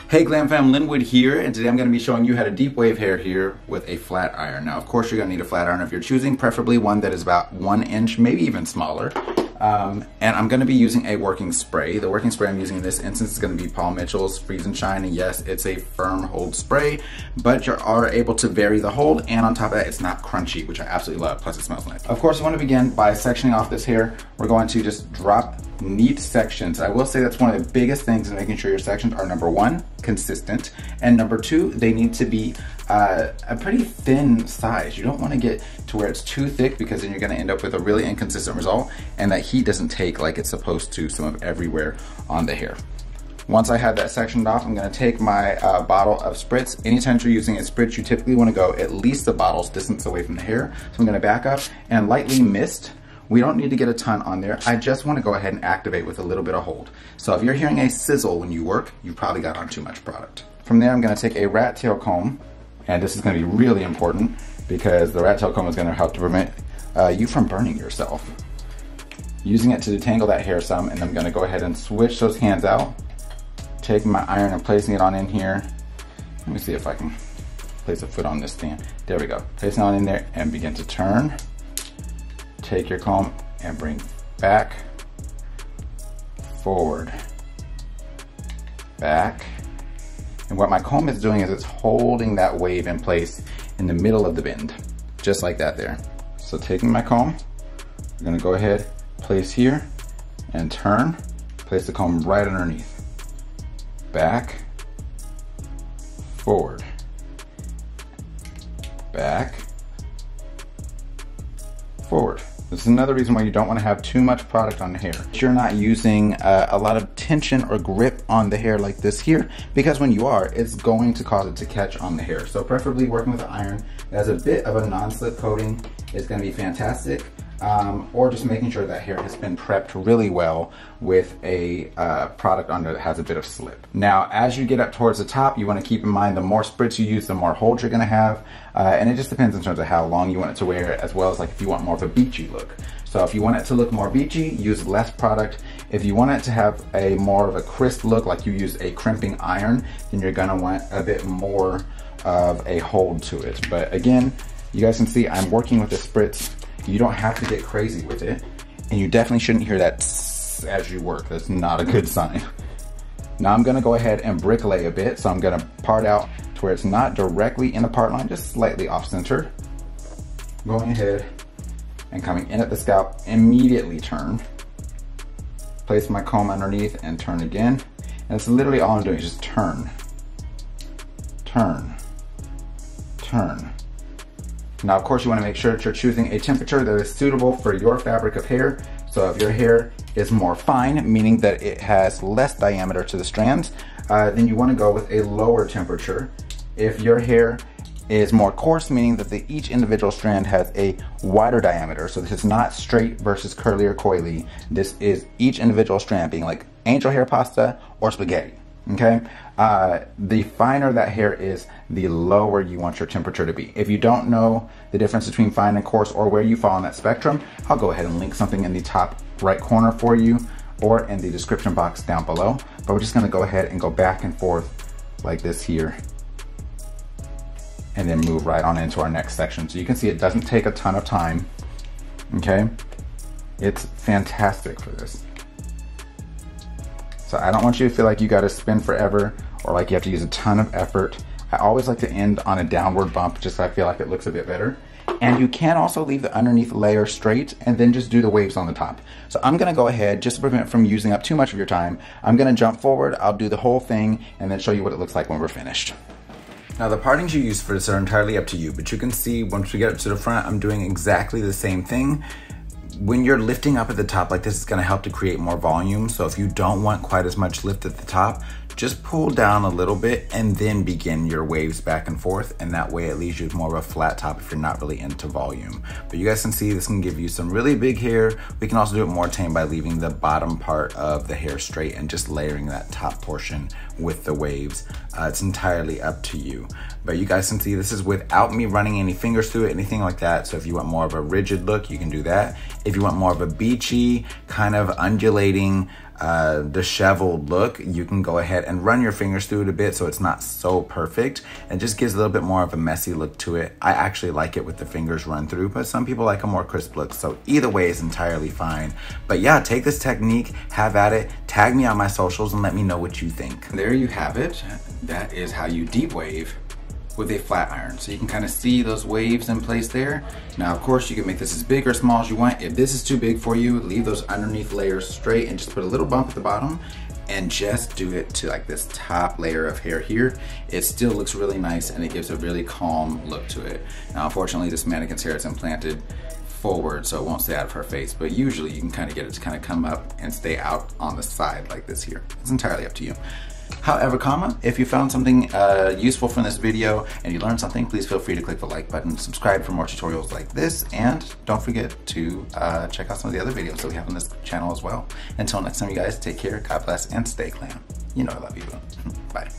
Hey Glamfam, Linwood here, and today I'm going to be showing you how to deep wave hair here with a flat iron. Now, of course, you're going to need a flat iron if you're choosing, preferably one that is about 1 inch, maybe even smaller. And I'm going to be using a working spray. The working spray I'm using in this instance is going to be Paul Mitchell's Freeze and Shine. And yes, it's a firm hold spray, but you are able to vary the hold, and on top of that, it's not crunchy, which I absolutely love, plus it smells nice. Of course, you want to begin by sectioning off this hair. We're going to just drop neat sections. I will say that's one of the biggest things in making sure your sections are, number one, consistent, and number two, they need to be a pretty thin size. You don't want to get to where it's too thick, because then you're going to end up with a really inconsistent result, and that heat doesn't take like it's supposed to some of everywhere on the hair. Once I have that sectioned off, I'm going to take my bottle of spritz. Anytime you're using a spritz, you typically want to go at least the bottle's distance away from the hair. So I'm going to back up and lightly mist. We don't need to get a ton on there. I just want to go ahead and activate with a little bit of hold. So if you're hearing a sizzle when you work, you probably got on too much product. From there, I'm going to take a rat tail comb, and this is going to be really important because the rat tail comb is going to help to prevent you from burning yourself. Using it to detangle that hair some, and I'm going to go ahead and switch those hands out, taking my iron and placing it on in here. Let me see if I can place a foot on this stand. There we go. Placing it on in there and begin to turn. Take your comb and bring back, forward, back. And what my comb is doing is it's holding that wave in place in the middle of the bend, just like that there. So taking my comb, I'm gonna go ahead, place here, and turn, place the comb right underneath. Back, forward, back, forward. This is another reason why you don't want to have too much product on the hair. You're not using a lot of tension or grip on the hair like this here, because when you are, it's going to cause it to catch on the hair. So preferably working with an iron that has a bit of a non-slip coating is going to be fantastic. Or just making sure that hair has been prepped really well with a product under that has a bit of slip. Now, as you get up towards the top, you want to keep in mind the more spritz you use, the more hold you're going to have. And it just depends in terms of how long you want it to wear, as well as like if you want more of a beachy look. So if you want it to look more beachy, use less product. If you want it to have a more of a crisp look, like you use a crimping iron, then you're going to want a bit more of a hold to it. But again, you guys can see I'm working with the spritz. You don't have to get crazy with it, and you definitely shouldn't hear that as you work. That's not a good sign. Now I'm gonna go ahead and bricklay a bit, so I'm gonna part out to where it's not directly in the part line, just slightly off center. Going ahead and coming in at the scalp, immediately turn. Place my comb underneath and turn again. And it's literally all I'm doing is just turn, turn, turn. Now, of course, you want to make sure that you're choosing a temperature that is suitable for your fabric of hair. So if your hair is more fine, meaning that it has less diameter to the strands, then you want to go with a lower temperature. If your hair is more coarse, meaning that each individual strand has a wider diameter, so this is not straight versus curly or coily. This is each individual strand being like angel hair pasta or spaghetti. Okay, the finer that hair is, the lower you want your temperature to be. If you don't know the difference between fine and coarse, or where you fall on that spectrum, I'll go ahead and link something in the top right corner for you, or in the description box down below. But we're just gonna go ahead and go back and forth like this here, and then move right on into our next section. So you can see it doesn't take a ton of time, okay? It's fantastic for this. So I don't want you to feel like you gotta spin forever or like you have to use a ton of effort. I always like to end on a downward bump, just so I feel like it looks a bit better. And you can also leave the underneath layer straight and then just do the waves on the top. So I'm gonna go ahead, just to prevent from using up too much of your time, I'm gonna jump forward, I'll do the whole thing, and then show you what it looks like when we're finished. Now the partings you use for this are entirely up to you, but you can see once we get up to the front, I'm doing exactly the same thing. When you're lifting up at the top like this, it's gonna help to create more volume. So if you don't want quite as much lift at the top, just pull down a little bit and then begin your waves back and forth, and that way it leaves you with more of a flat top if you're not really into volume. But you guys can see this can give you some really big hair. We can also do it more tame by leaving the bottom part of the hair straight and just layering that top portion with the waves. It's entirely up to you. But you guys can see this is without me running any fingers through it, anything like that. So if you want more of a rigid look, you can do that. If you want more of a beachy, kind of undulating, disheveled look, you can go ahead and run your fingers through it a bit so it's not so perfect and just gives a little bit more of a messy look to it. I actually like it with the fingers run through, but some people like a more crisp look, so either way is entirely fine. But yeah, take this technique, have at it, tag me on my socials and let me know what you think. There you have it. That is how you deep wave with a flat iron. So you can kind of see those waves in place there. Now, of course, you can make this as big or small as you want. If this is too big for you, leave those underneath layers straight and just put a little bump at the bottom and just do it to like this top layer of hair here. It still looks really nice and it gives a really calm look to it. Now, unfortunately, this mannequin's hair is implanted forward, so it won't stay out of her face, but usually you can kind of get it to kind of come up and stay out on the side like this here. It's entirely up to you. However, if you found something useful from this video and you learned something, please feel free to click the like button, subscribe for more tutorials like this, and don't forget to check out some of the other videos that we have on this channel as well. Until next time, you guys, take care, God bless, and stay glam. You know I love you. Bye.